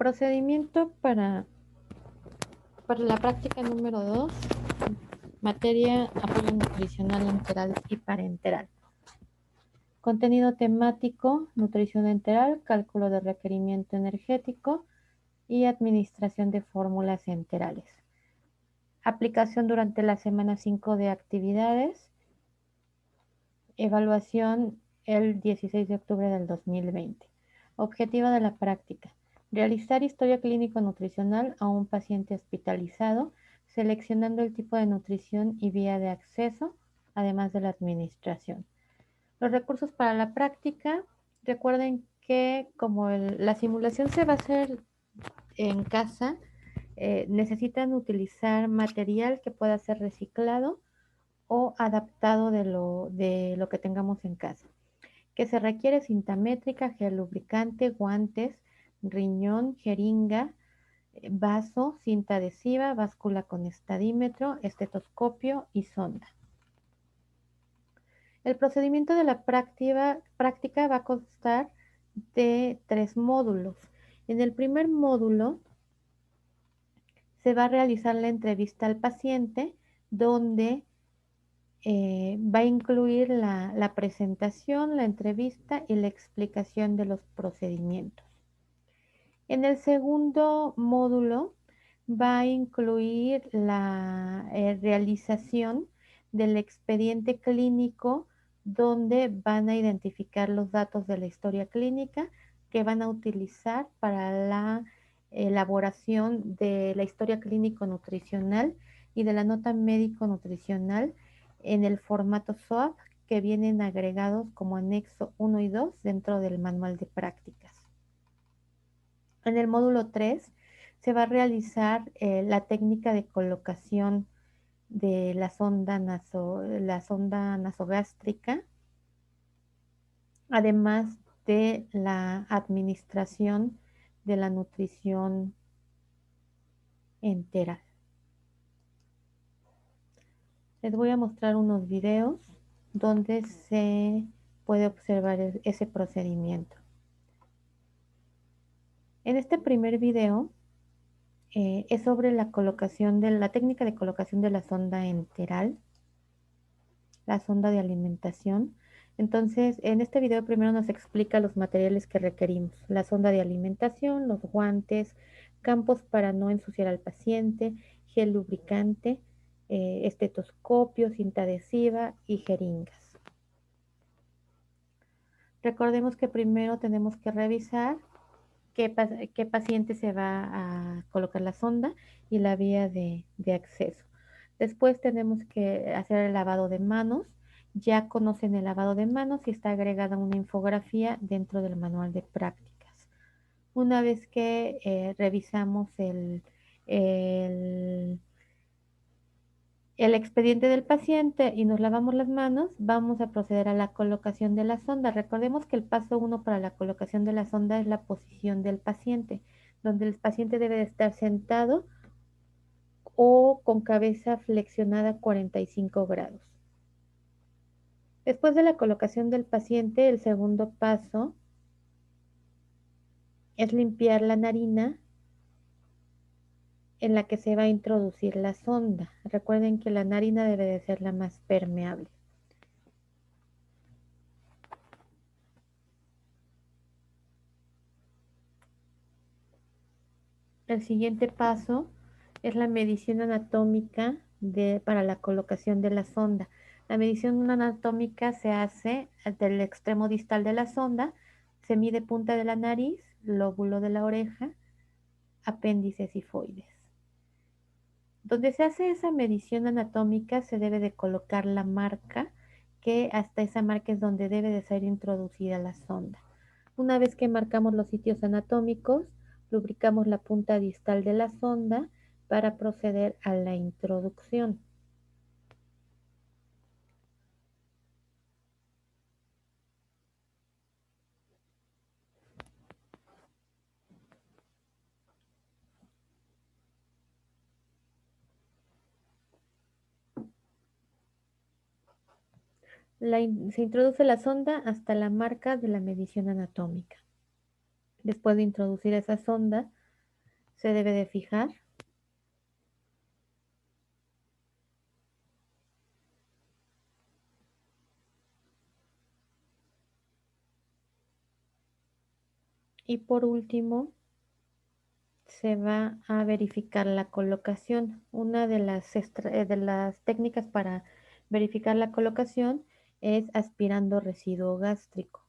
Procedimiento para la práctica número 2, materia apoyo nutricional enteral y parenteral. Contenido temático, nutrición enteral, cálculo de requerimiento energético y administración de fórmulas enterales. Aplicación durante la semana 5 de actividades. Evaluación el 16 de octubre del 2020. Objetivo de la práctica. Realizar historia clínico-nutricional a un paciente hospitalizado, seleccionando el tipo de nutrición y vía de acceso, además de la administración. Los recursos para la práctica. Recuerden que como la simulación se va a hacer en casa, necesitan utilizar material que pueda ser reciclado o adaptado de lo que tengamos en casa. Que se requiere cinta métrica, gel lubricante, guantes, riñón, jeringa, vaso, cinta adhesiva, báscula con estadímetro, estetoscopio y sonda. El procedimiento de la práctica va a constar de 3 módulos. En el primer módulo se va a realizar la entrevista al paciente, donde va a incluir la presentación, la entrevista y la explicación de los procedimientos. En el segundo módulo va a incluir la realización del expediente clínico, donde van a identificar los datos de la historia clínica que van a utilizar para la elaboración de la historia clínico-nutricional y de la nota médico-nutricional en el formato SOAP que vienen agregados como anexo 1 y 2 dentro del manual de prácticas. En el módulo 3 se va a realizar la técnica de colocación de la sonda nasogástrica, además de la administración de la nutrición enteral. Les voy a mostrar unos videos donde se puede observar ese procedimiento. En este primer video es sobre la técnica de colocación de la sonda enteral, la sonda de alimentación. Entonces, en este video primero nos explica los materiales que requerimos: la sonda de alimentación, los guantes, campos para no ensuciar al paciente, gel lubricante, estetoscopio, cinta adhesiva y jeringas. Recordemos que primero tenemos que revisar qué paciente se va a colocar la sonda y la vía de acceso. Después tenemos que hacer el lavado de manos. Ya conocen el lavado de manos y está agregada una infografía dentro del manual de prácticas. Una vez que revisamos el expediente del paciente y nos lavamos las manos, vamos a proceder a la colocación de la sonda. Recordemos que el paso 1 para la colocación de la sonda es la posición del paciente, donde el paciente debe de estar sentado o con cabeza flexionada a 45 grados. Después de la colocación del paciente, el segundo paso es limpiar la narina en la que se va a introducir la sonda. Recuerden que la narina debe de ser la más permeable. El siguiente paso es la medición anatómica para la colocación de la sonda. La medición anatómica se hace del extremo distal de la sonda, se mide punta de la nariz, lóbulo de la oreja, apéndices sifoides. Donde se hace esa medición anatómica se debe de colocar la marca, que hasta esa marca es donde debe de ser introducida la sonda. Una vez que marcamos los sitios anatómicos, lubricamos la punta distal de la sonda para proceder a la introducción. Se introduce la sonda hasta la marca de la medición anatómica. Después de introducir esa sonda, se debe de fijar. Y por último, se va a verificar la colocación. Una de las técnicas para verificar la colocación es aspirando residuo gástrico.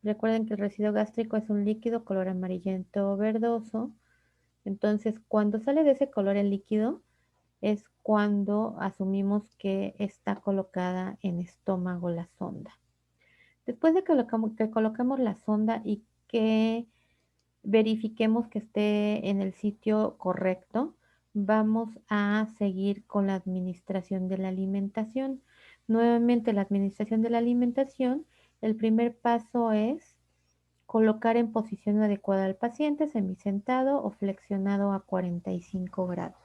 Recuerden que el residuo gástrico es un líquido color amarillento o verdoso. Entonces, cuando sale de ese color el líquido, es cuando asumimos que está colocada en estómago la sonda. Después de que colocamos la sonda y que verifiquemos que esté en el sitio correcto, vamos a seguir con la administración de la alimentación. Nuevamente, la administración de la alimentación, el primer paso es colocar en posición adecuada al paciente, semisentado o flexionado a 45 grados.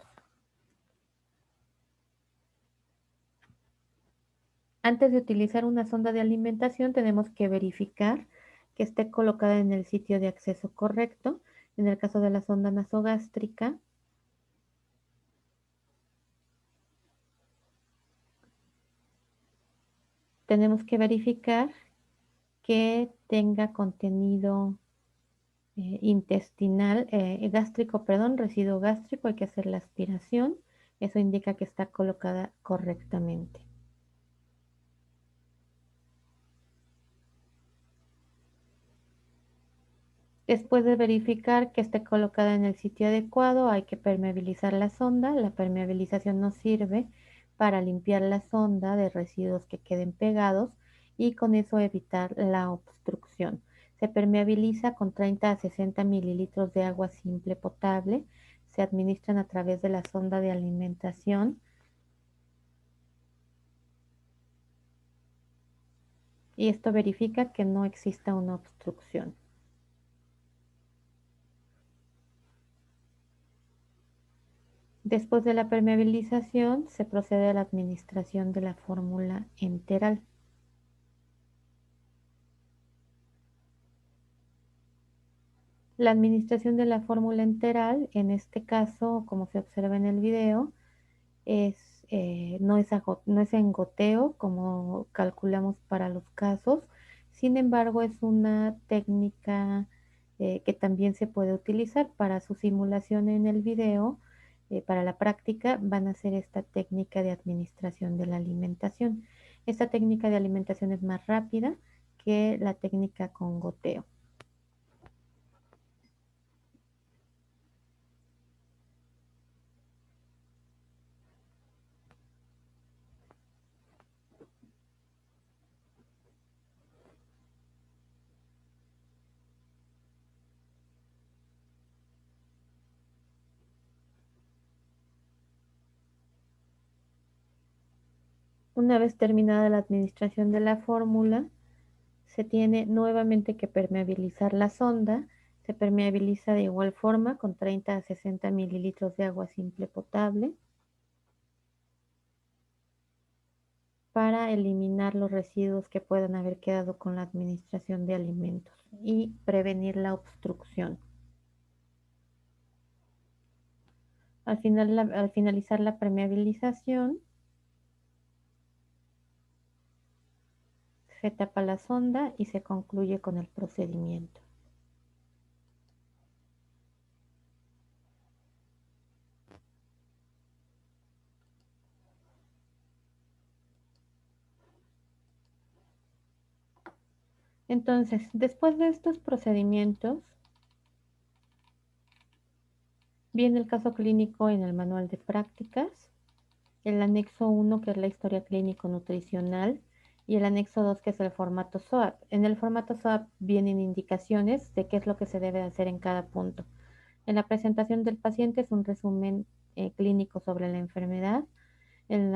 Antes de utilizar una sonda de alimentación, tenemos que verificar que esté colocada en el sitio de acceso correcto. En el caso de la sonda nasogástrica, tenemos que verificar que tenga contenido intestinal, gástrico, perdón, residuo gástrico. Hay que hacer la aspiración. Eso indica que está colocada correctamente. Después de verificar que esté colocada en el sitio adecuado, hay que permeabilizar la sonda. La permeabilización nos sirve para limpiar la sonda de residuos que queden pegados y con eso evitar la obstrucción. Se permeabiliza con 30 a 60 mililitros de agua simple potable. Se administran a través de la sonda de alimentación y esto verifica que no exista una obstrucción. Después de la permeabilización, se procede a la administración de la fórmula enteral. La administración de la fórmula enteral, en este caso, como se observa en el video, no es en goteo como calculamos para los casos. Sin embargo, es una técnica que también se puede utilizar para su simulación en el video. Para la práctica van a hacer esta técnica de administración de la alimentación. Esta técnica de alimentación es más rápida que la técnica con goteo. Una vez terminada la administración de la fórmula, se tiene nuevamente que permeabilizar la sonda. Se permeabiliza de igual forma con 30 a 60 mililitros de agua simple potable para eliminar los residuos que puedan haber quedado con la administración de alimentos y prevenir la obstrucción. Al finalizar la permeabilización, se tapa la sonda y se concluye con el procedimiento. Entonces, después de estos procedimientos, viene el caso clínico en el manual de prácticas, el anexo 1, que es la historia clínico-nutricional, y el anexo 2, que es el formato SOAP. En el formato SOAP vienen indicaciones de qué es lo que se debe hacer en cada punto. En la presentación del paciente es un resumen clínico sobre la enfermedad. En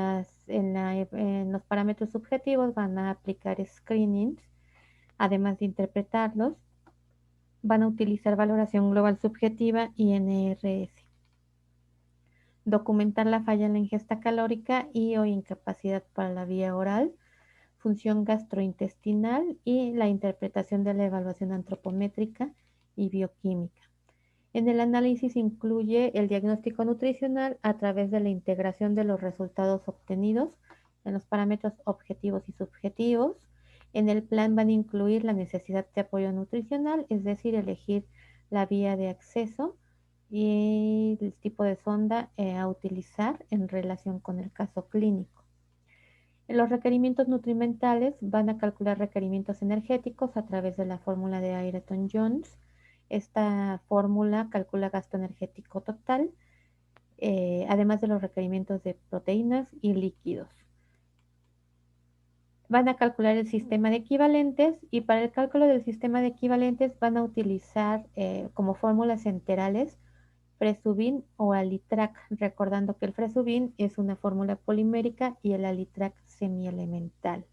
los parámetros subjetivos van a aplicar screenings, además de interpretarlos. Van a utilizar valoración global subjetiva y NRS. Documentar la falla en la ingesta calórica y o incapacidad para la vía oral, función gastrointestinal y la interpretación de la evaluación antropométrica y bioquímica. En el análisis incluye el diagnóstico nutricional a través de la integración de los resultados obtenidos en los parámetros objetivos y subjetivos. En el plan van a incluir la necesidad de apoyo nutricional, es decir, elegir la vía de acceso y el tipo de sonda a utilizar en relación con el caso clínico. En los requerimientos nutrimentales van a calcular requerimientos energéticos a través de la fórmula de Ayrton-Jones. Esta fórmula calcula gasto energético total, además de los requerimientos de proteínas y líquidos. Van a calcular el sistema de equivalentes y para el cálculo del sistema de equivalentes van a utilizar como fórmulas enterales Fresubin o Alitrac, recordando que el Fresubin es una fórmula polimérica y el Alitrac semielemental.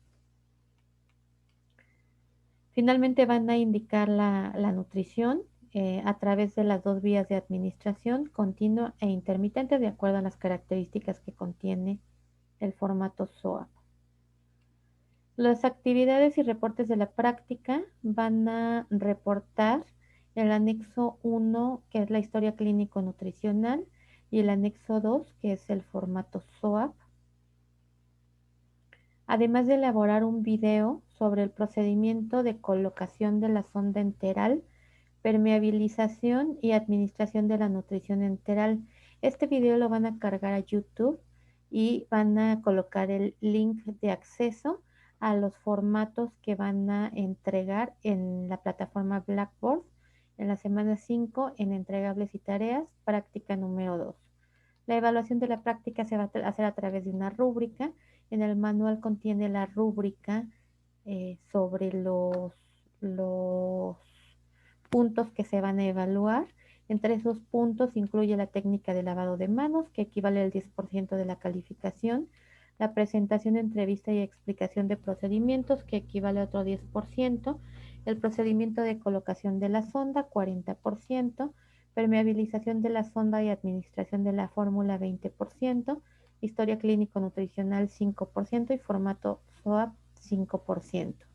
Finalmente van a indicar la nutrición a través de las dos vías de administración, continua e intermitente, de acuerdo a las características que contiene el formato SOAP. Las actividades y reportes de la práctica van a reportar el anexo 1, que es la historia clínico-nutricional, y el anexo 2, que es el formato SOAP. Además de elaborar un video sobre el procedimiento de colocación de la sonda enteral, permeabilización y administración de la nutrición enteral. Este video lo van a cargar a YouTube y van a colocar el link de acceso a los formatos que van a entregar en la plataforma Blackboard en la semana 5 en entregables y tareas, práctica número 2. La evaluación de la práctica se va a hacer a través de una rúbrica. En el manual contiene la rúbrica sobre los puntos que se van a evaluar. Entre esos puntos incluye la técnica de lavado de manos, que equivale al 10% de la calificación, la presentación, entrevista y explicación de procedimientos, que equivale a otro 10%, el procedimiento de colocación de la sonda, 40%, permeabilización de la sonda y administración de la fórmula, 20%, historia clínico-nutricional, 5% y formato SOAP, 5%.